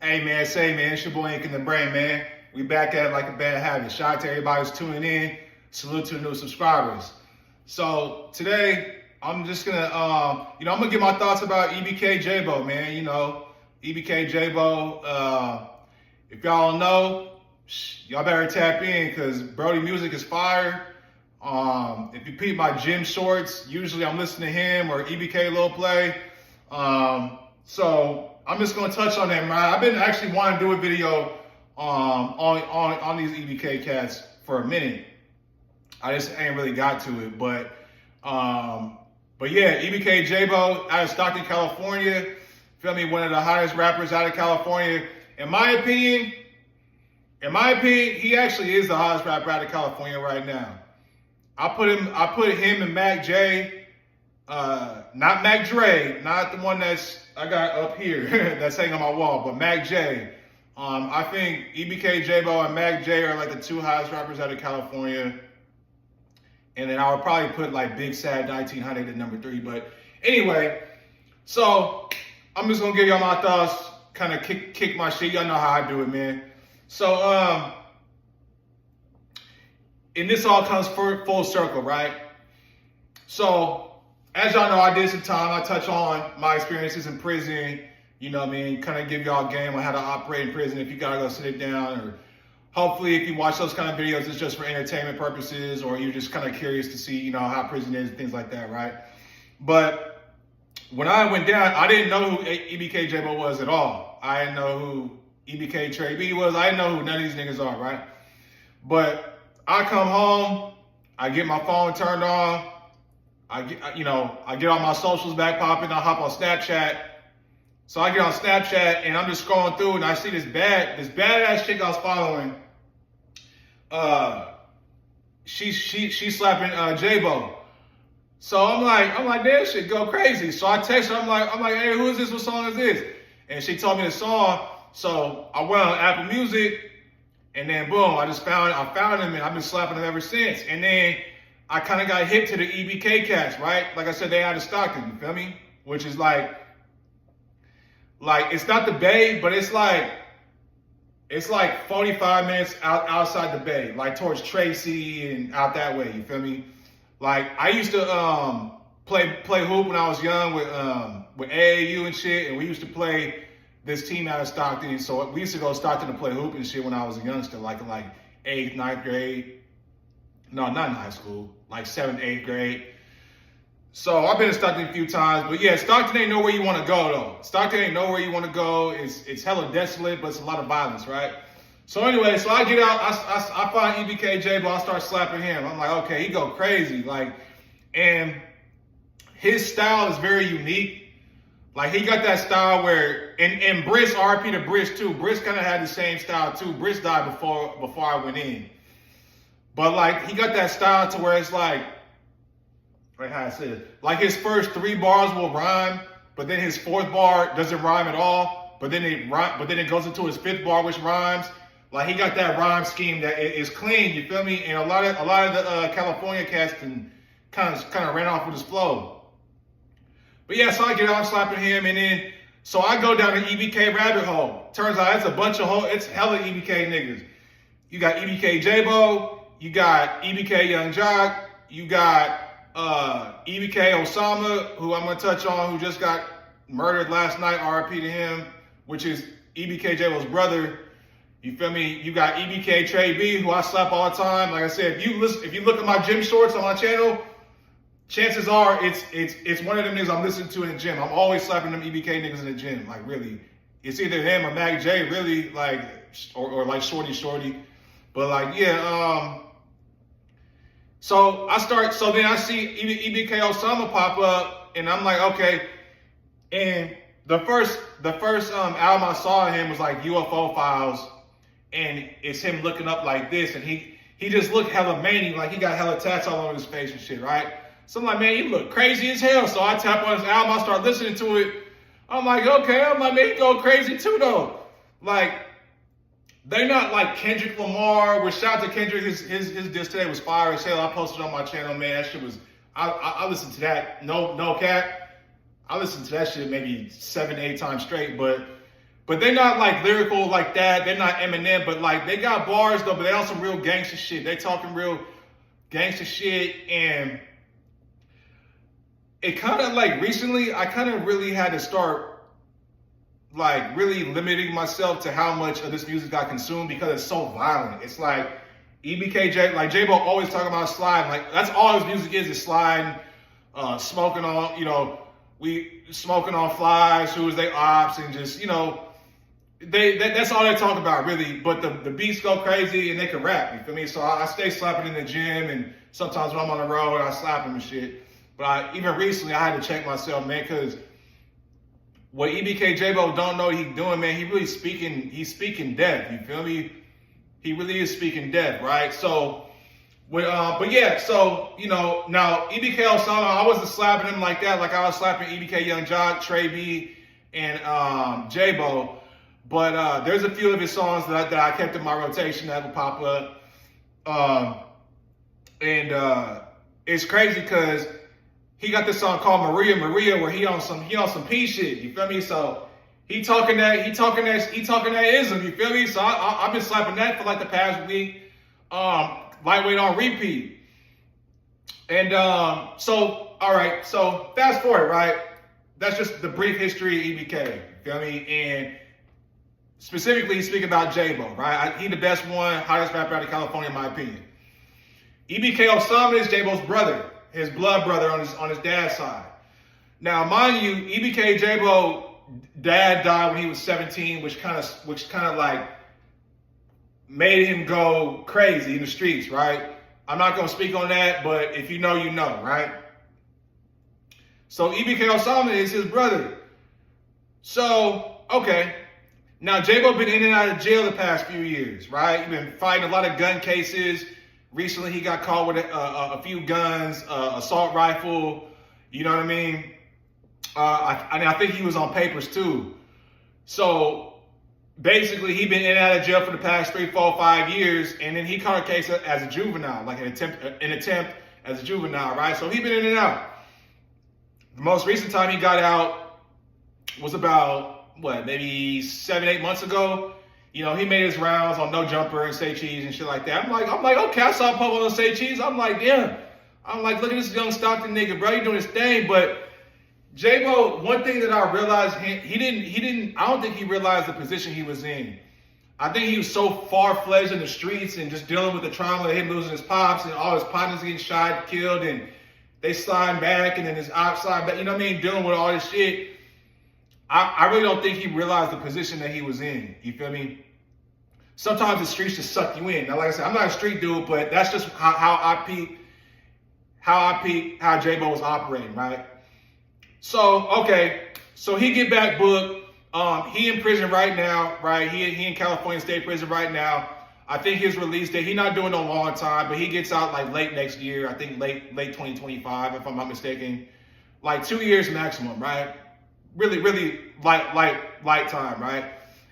Hey man, say man, it's your boy Ink in the Brain, man. We back at it like a bad habit. Shout out to everybody who's tuning in. Salute to the new subscribers. So today, I'm just gonna, I'm gonna give my thoughts about EBK Jaaybo, man. You know, EBK Jaaybo. If y'all don't know, y'all better tap in because Brody music is fire. If you peep my gym shorts, usually I'm listening to him or EBK Lil Play. So I'm just gonna touch on that, man. I've been actually wanting to do a video on these EBK cats for a minute. I just ain't really got to it, but yeah, EBK Jaaybo out of Stockton, California. Feel me? One of the hottest rappers out of California. In my opinion, he actually is the hottest rapper out of California right now. I put him and Mac J, not Mac Dre, not the one I got up here that's hanging on my wall, but Mac J. I think EBK Jaaybo and Mac J are like the two hottest rappers out of California. And then I would probably put like Big Sad 1900 at number 3. But anyway, so I'm just gonna give y'all my thoughts, kind of kick my shit. Y'all know how I do it, man. So and this all comes full circle, right? So as y'all know, I did some time. I touch on my experiences in prison. You know what I mean? Kind of give y'all a game on how to operate in prison if you gotta go sit it down, or hopefully if you watch those kind of videos, it's just for entertainment purposes, or you're just kind of curious to see, you know, how prison is and things like that, right? But when I went down, I didn't know who EBK Jaaybo was at all. I didn't know who EBK JBo was. I didn't know who none of these niggas are, right? But I come home, I get my phone turned on, I get all my socials back popping, I hop on Snapchat. So I get on Snapchat and I'm just scrolling through and I see this badass chick I was following. She's slapping Jaaybo. So I'm like, damn, shit go crazy. So I text her, I'm like, hey, who is this? What song is this? And she told me the song. So I went on Apple Music, and then boom, I found him, and I've been slapping him ever since. And then I kind of got hip to the EBK cats, right? Like I said, they out of Stockton, you feel me? Which is like it's not the Bay, but it's like 45 minutes outside the Bay, like towards Tracy and out that way, you feel me? Like I used to play hoop when I was young with AAU and shit, and we used to play this team out of Stockton. So we used to go to Stockton to play hoop and shit when I was a youngster, like in 8th, 9th grade. No, not in high school, like 7th, 8th grade. So I've been to Stockton a few times, but yeah, Stockton ain't nowhere you want to go though. Stockton ain't nowhere you want to go. It's hella desolate, but it's a lot of violence, right? So anyway, so I get out, I find EBK Jaaybo, I start slapping him. I'm like, okay, he go crazy, and his style is very unique. Like he got that style where, and Briss, RP to Briss too. Briss kind of had the same style too. Briss died before I went in, but like he got that style to where it's like how I said it, like his first 3 bars will rhyme, but then his 4th bar doesn't rhyme at all. But then it goes into his 5th bar, which rhymes. Like he got that rhyme scheme that is clean. You feel me? And a lot of the California cats kind of ran off with his flow. But yeah, so I get out, I'm slapping him, and then so I go down the EBK rabbit hole. Turns out it's hella EBK niggas. You got EBK Jaaybo, you got EBK Young Jock, you got EBK Osama, who I'm gonna touch on, who just got murdered last night, RIP to him, which is EBK Jaaybo's brother. You feel me? You got EBK JBo, who I slap all the time. Like I said, if you look at my gym shorts on my channel, chances are it's one of them niggas I'm listening to in the gym. I'm always slapping them EBK niggas in the gym. Like really, it's either him or Mac J, really, like or like Shorty. But like yeah, so then I see EBK Osama pop up, and I'm like, okay. And the first album I saw of him was like UFO Files, and it's him looking up like this, and he just looked hella manly, like he got hella tats all over his face and shit, right? So I'm like, man, you look crazy as hell. So I tap on his album, I start listening to it. I'm like, okay, man, he go crazy too though. Like, they not like Kendrick Lamar, which shout out to Kendrick, his diss today was fire as hell. I posted on my channel, man, that shit was, I listened to that, no cap. I listened to that shit maybe 7, 8 times straight, but But they're not like lyrical like that. They're not Eminem, but like they got bars though, but they on some real gangster shit. They talking real gangster shit. And it kind of like recently, I kind of really had to start like really limiting myself to how much of this music I consume because it's so violent. It's like EBK like Jaaybo always talking about sliding. Like that's all his music is sliding, smoking on, we smoking on flies, who is they ops, and just, that's all they talk about really. But the beats go crazy and they can rap, you feel me? So I stay slapping in the gym, and sometimes when I'm on the road, I slap them and shit. But even recently, I had to check myself, man, because what EBK Jaaybo don't know he's doing, man, he's speaking death, you feel me? He really is speaking death, right? So, but yeah, so, now EBK Osama, I wasn't slapping him like that, like I was slapping EBK Young Jock, Trey B, and Jaaybo. But there's a few of his songs that I kept in my rotation that would pop up. It's crazy because he got this song called Maria, where he on some P shit, you feel me? So he talking that ism, you feel me? So I've been slapping that for like the past week. Lightweight on repeat. And so all right, so fast forward, right? That's just the brief history of EBK, you feel me? And specifically speaking about Jaaybo, right? He the best one, hottest rapper out of California in my opinion. EBK Osama is Jaaybo's brother, his blood brother on his dad's side. Now, mind you, EBK Jaaybo dad died when he was 17, which kind of like made him go crazy in the streets, right? I'm not gonna speak on that, but if you know, you know, right? So EBK Osama is his brother. So, okay. Now, Jaaybo been in and out of jail the past few years, right? He's been fighting a lot of gun cases. Recently, he got caught with a few guns, assault rifle, you know what I mean? I think he was on papers too. So basically, he been in and out of jail for the past 3, 4, 5 years, and then he caught a case as a juvenile, like an attempt as a juvenile, right? So he been in and out. The most recent time he got out was about, maybe 7, 8 months ago. He made his rounds on No Jumper and Say Cheese and shit like that. I'm like, okay, I saw Popo on Say Cheese. I'm like, damn. I'm like, look at this young Stockton nigga, bro. He doing his thing. But Jaaybo, one thing that I realized, I don't think he realized the position he was in. I think he was so far-fledged in the streets and just dealing with the trauma of him losing his pops and all his partners getting shot, killed, and they sliding back, and then his ops slide back, you know what I mean? Dealing with all this shit. I really don't think he realized the position that he was in. You feel me? Sometimes the streets just suck you in. Now, like I said, I'm not a street dude, but that's just how I peep how Jaaybo was operating, right? So, okay. So he get back booked. He in prison right now, right? He in California State Prison right now. I think his release date, he not doing no long time, but he gets out like late next year. I think late 2025, if I'm not mistaken. Like 2 years maximum, right? Really light time, right?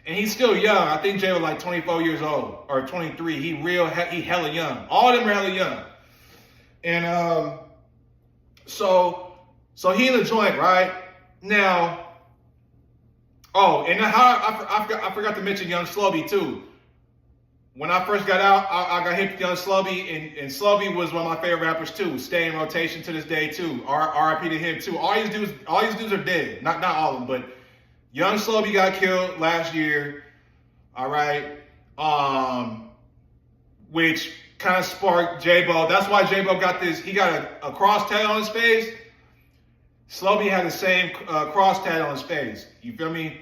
And he's still young. I think Jay was like 24 years old or 23. He hella young. All of them are hella young. And so he in the joint, right? Now, and I forgot to mention Young Slubby too. When I first got out, I got hit with Young Slubby, and Slubby was one of my favorite rappers too. Stay in rotation to this day too. R.I.P. to him too. All these dudes are dead. Not all of them, but Young Slubby got killed last year. All right, which kind of sparked Jaaybo. That's why Jaaybo got this. He got a cross tat on his face. Slubby had the same cross tat on his face. You feel me?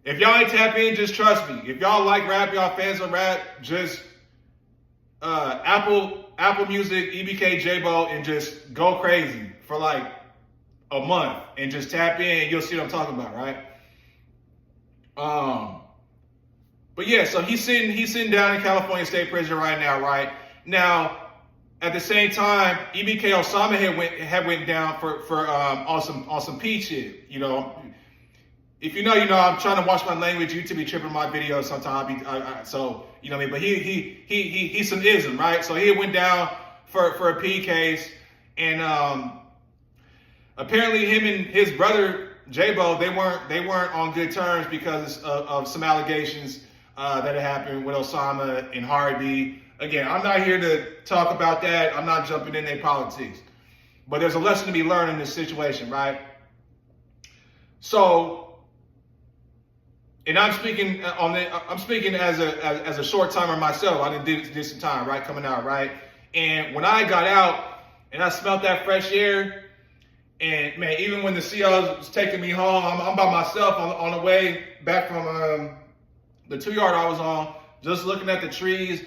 If y'all ain't tap in, just trust me. If y'all like rap, y'all fans of rap, just Apple Music, EBK Jaaybo, and just go crazy for like a month and just tap in and you'll see what I'm talking about, right? But yeah, so he's sitting down in California State Prison right now, right? Now, at the same time, EBK Osama had went down for on some P shit, you know. If you know, you know. I'm trying to watch my language. YouTube be tripping my videos sometimes. So you know what I mean. But he's some ism, right? So he went down for a P case, and apparently him and his brother Jaaybo, they weren't on good terms because of some allegations that had happened with Osama and Harvey. Again, I'm not here to talk about that. I'm not jumping in their politics. But there's a lesson to be learned in this situation, right? So, and I'm speaking as a short timer myself. I did some time, right, coming out, right? And when I got out and I smelled that fresh air, and man, even when the CL was taking me home, I'm by myself on the way back from the 2-yard I was on, just looking at the trees.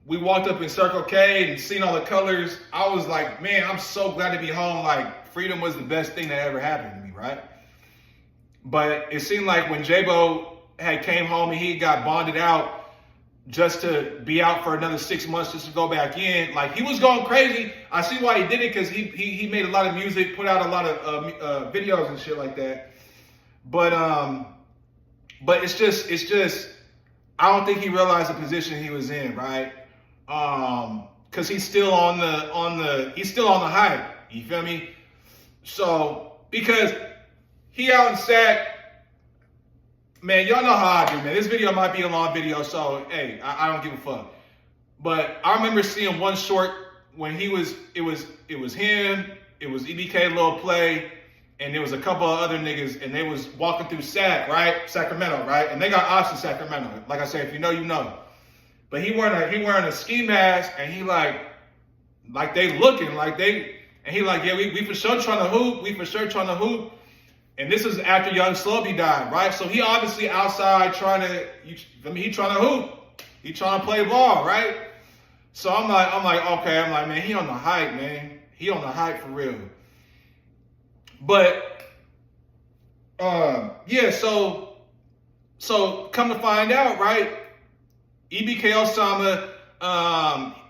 We walked up in Circle K and seen all the colors. I was like, man, I'm so glad to be home. Like, freedom was the best thing that ever happened to me, right? But it seemed like when Jaaybo had came home and he got bonded out just to be out for another 6 months just to go back in, like, he was going crazy. I see why he did it, because he made a lot of music, put out a lot of videos and shit like that. But it's just I don't think he realized the position he was in, right? Cause he's still on the hype. You feel me? So, because he out in sack, man, y'all know how I do, man. This video might be a long video, so hey, I don't give a fuck. But I remember seeing one short when it was him, it was EBK Lil Play, and there was a couple of other niggas, and they was walking through Sacramento, right? And they got ops in Sacramento. Like I said, if you know, you know. But he wearing a ski mask, and he like they looking like they, and he like, yeah, we for sure trying to hoop. And this is after Young Slobby died, right? So he obviously outside trying to hoop. He trying to play ball, right? So I'm like, okay, man, he on the hype, man. He on the hype for real. But yeah, so come to find out, right? EBK Osama,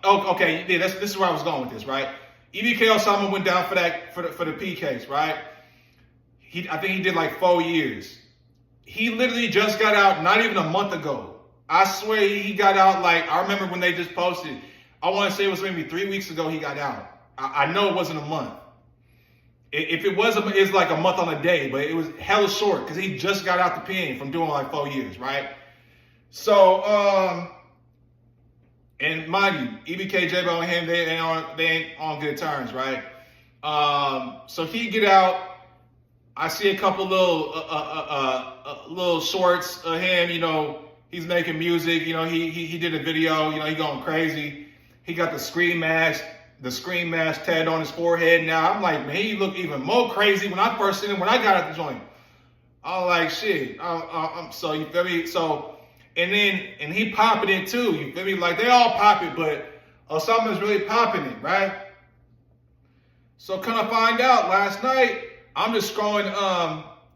okay, yeah, this is where I was going with this, right? EBK Osama went down for the P case, right? I think he did like 4 years. He literally just got out not even a month ago. I swear he got out, like, I remember when they just posted, I want to say it was maybe 3 weeks ago he got out. I know it wasn't a month. If it was, it's like a month on a day, but it was hella short because he just got out the pen from doing like 4 years, right? So, and mind you, EBK Jaaybo and him, they ain't on good terms, right? So he get out. I see a couple little shorts of him, you know, he's making music, you know, he did a video, you know, he going crazy. He got the scream mask tatted on his forehead. Now I'm like, man, he look even more crazy when I first seen him when I got at the joint. I'm like, shit. So you feel me? So and he popping it too. You feel me? Like they all pop it, but Osama's really popping it, right? So kind of find out last night. I'm just scrolling,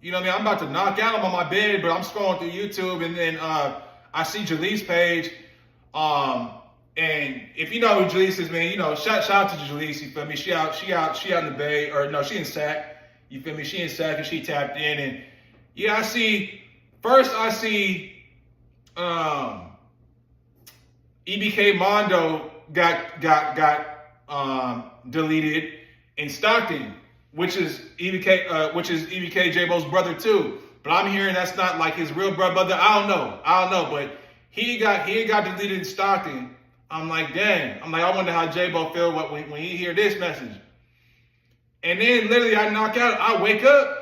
you know what I mean? I'm about to knock out. I'm on my bed, but I'm scrolling through YouTube, and then I see Jalee's page. And if you know who Jalise is, man, you know, shout out to Jalise, you feel me? She out in the Bay, or no, she in Sac, you feel me? She in Sac and she tapped in, and yeah, I see EBK Mondo got deleted in Stockton, which is EBK Jaaybo's brother too. But I'm hearing that's not like his real brother. I don't know, but he got deleted in Stockton. I'm like, damn. I'm like, I wonder how Jaaybo feel when he hear this message. And then literally I knock out, I wake up,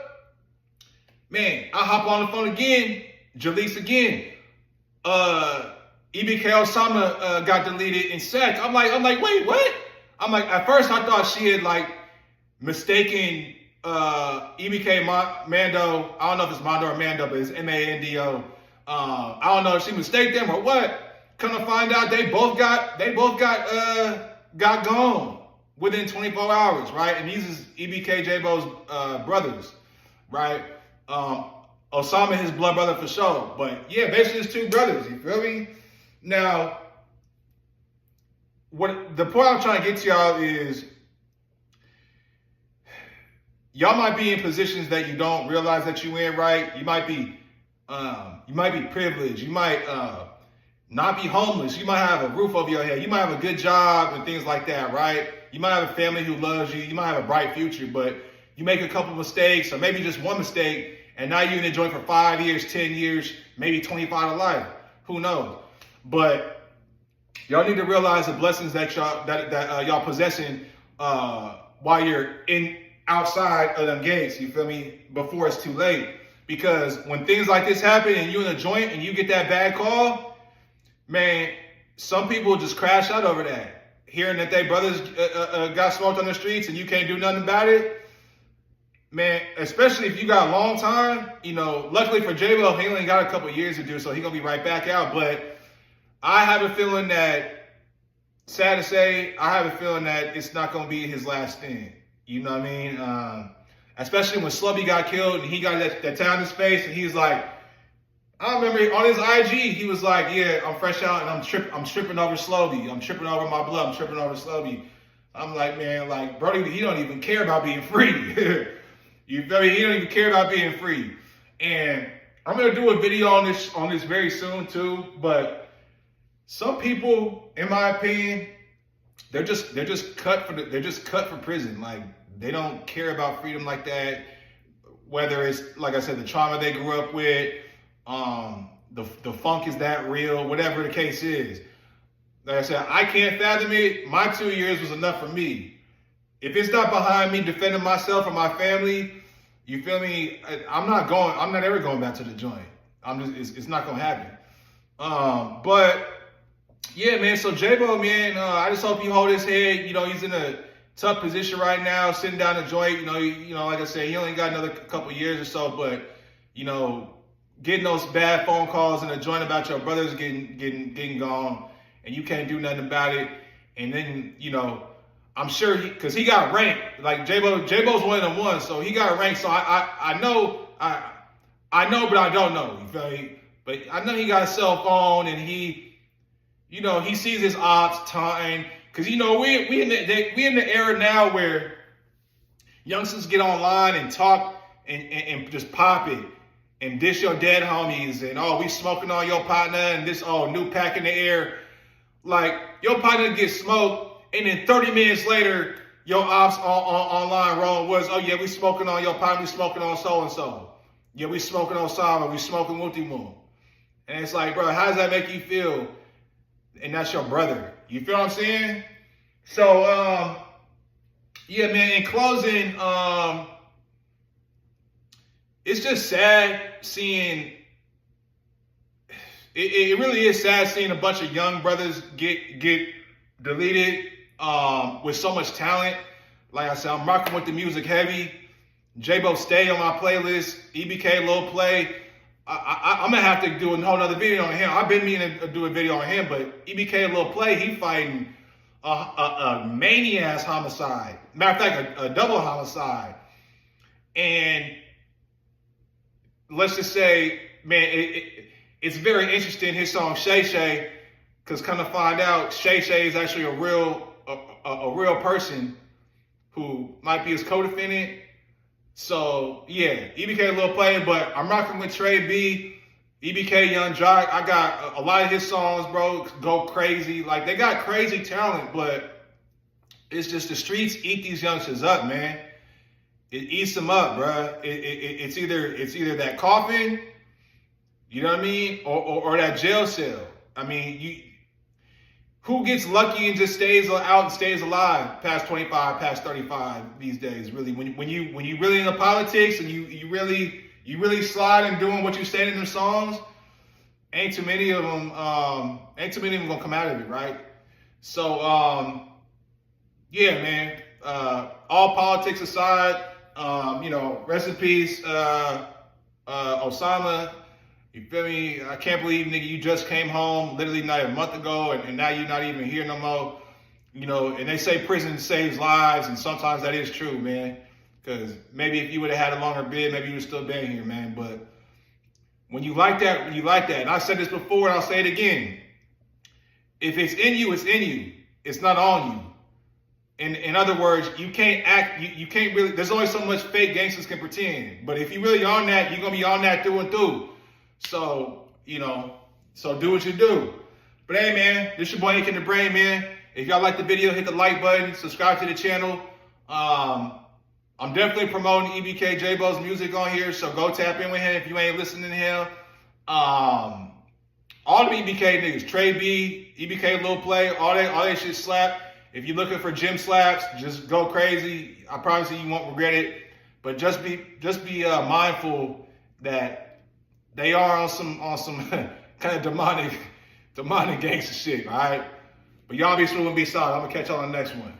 man, I hop on the phone again, Jalise again. EBK Osama got deleted in Sac. I'm like, wait, what? I'm like, at first I thought she had like mistaken EBK Mando. I don't know if it's Mando or Mando, but it's Mando. I don't know if she mistaken them or what. Come to find out, they both got gone within 24 hours, right? And these is EBK Jaaybo's brothers, right? Osama, his blood brother for sure. But yeah, basically it's two brothers, you feel me? Now, what the point I'm trying to get to y'all is, y'all might be in positions that you don't realize that you in, right? You might be privileged. You might not be homeless. You might have a roof over your head. You might have a good job and things like that, right? You might have a family who loves you. You might have a bright future, but you make a couple mistakes, or maybe just one mistake, and now you're in the joint for 5 years, 10 years, maybe 25 to life. Who knows? But y'all need to realize the blessings that y'all possessing while you're outside of them gates. You feel me? Before it's too late. Because when things like this happen and you're in a joint and you get that bad call, man, some people just crash out over that. Hearing that their brothers got smoked on the streets and you can't do nothing about it. Man, especially if you got a long time, you know, luckily for Jaaybo, he only got a couple years to do, so he's going to be right back out. But I have a feeling that, sad to say, I have a feeling that it's not going to be his last thing. You know what I mean? Especially when Slubby got killed and he got that time in space and he's like, I remember on his IG, he was like, yeah, I'm fresh out and I'm tripping over Slubby. I'm tripping over my blood. I'm tripping over Slubby. I'm like, man, like, Brody, he don't even care about being free. You feel me? He don't even care about being free. And I'm gonna do a video on this very soon too. But some people, in my opinion, they're just cut for prison. Like, they don't care about freedom like that. Whether it's, like I said, the trauma they grew up with, the funk is that real, whatever the case is. Like I said, I can't fathom it. My 2 years was enough for me. If it's not behind me defending myself or my family, you feel me? I'm not ever going back to the joint. It's not gonna happen. But yeah, man. So Jaaybo, man, I just hope you hold his head. You know, he's in a tough position right now, sitting down the joint. You know, like I said, he only got another couple years or so. But you know, getting those bad phone calls in the joint about your brothers getting gone, and you can't do nothing about it. And then, you know, I'm sure because he got ranked. Like Jaaybo's one of them ones, so he got ranked. So I know, but I don't know. You feel me? But I know he got a cell phone, and he sees his ops time. Because you know we in the era now where youngsters get online and talk and just pop it and dish your dead homies and we smoking on your partner and this new pack in the air. Like, your partner gets smoked. And then 30 minutes later, your ops online rolling was, yeah, we smoking on your partner, we smoking on so-and-so. Yeah, we smoking on Sama, we smoking Wooty Moon. And it's like, bro, how does that make you feel? And that's your brother. You feel what I'm saying? So, yeah, man, in closing, it's just sad seeing, it really is sad seeing a bunch of young brothers get deleted. With so much talent. Like I said, I'm rocking with the music heavy. Jaaybo stay on my playlist. EBK Lil Play. I'm gonna have to do a whole other video on him. I've been meaning to do a video on him, but EBK Lil Play, he fighting a mania-ass homicide. Matter of fact, a double homicide. And let's just say, man, it's very interesting, his song Shay Shay, because come to find out, Shay Shay is actually a real person who might be his co-defendant. So yeah, EBK Lil Play, but I'm rocking with Trey B, EBK Young Jock. I got a lot of his songs, bro, go crazy. Like, they got crazy talent, but it's just the streets eat these youngsters up, man. It eats them up, bro. It's either that coffin, you know what I mean, or that jail cell. I mean, who gets lucky and just stays out and stays alive past 25, past 35 these days? Really, when you really into politics and you really slide and doing what you say in them songs, ain't too many of them gonna come out of it, right? So yeah, man. All politics aside, rest in peace, Osama. You feel me? I can't believe, nigga, you just came home literally not a month ago, and now you're not even here no more. You know, and they say prison saves lives, and sometimes that is true, man. Because maybe if you would have had a longer bid, maybe you would have still been here, man. But when you like that, And I said this before, and I'll say it again. If it's in you, it's in you. It's not on you. In other words, you can't act, you can't really, there's only so much fake gangsters can pretend. But if you really on that, you're going to be on that through and through. So, so do what you do. But hey, man, this your boy Ink in the Brain, man. If y'all like the video, hit the like button, subscribe to the channel. I'm definitely promoting EBK Jaaybo's music on here, so go tap in with him if you ain't listening to him. All the EBK niggas, Trey B, EBK Lil Play, all that shit slap. If you're looking for gym slaps, just go crazy. I promise you won't regret it. But just be mindful that they are on some kind of demonic gangster shit, all right? But y'all be smooth and be solid. I'm gonna catch y'all on the next one.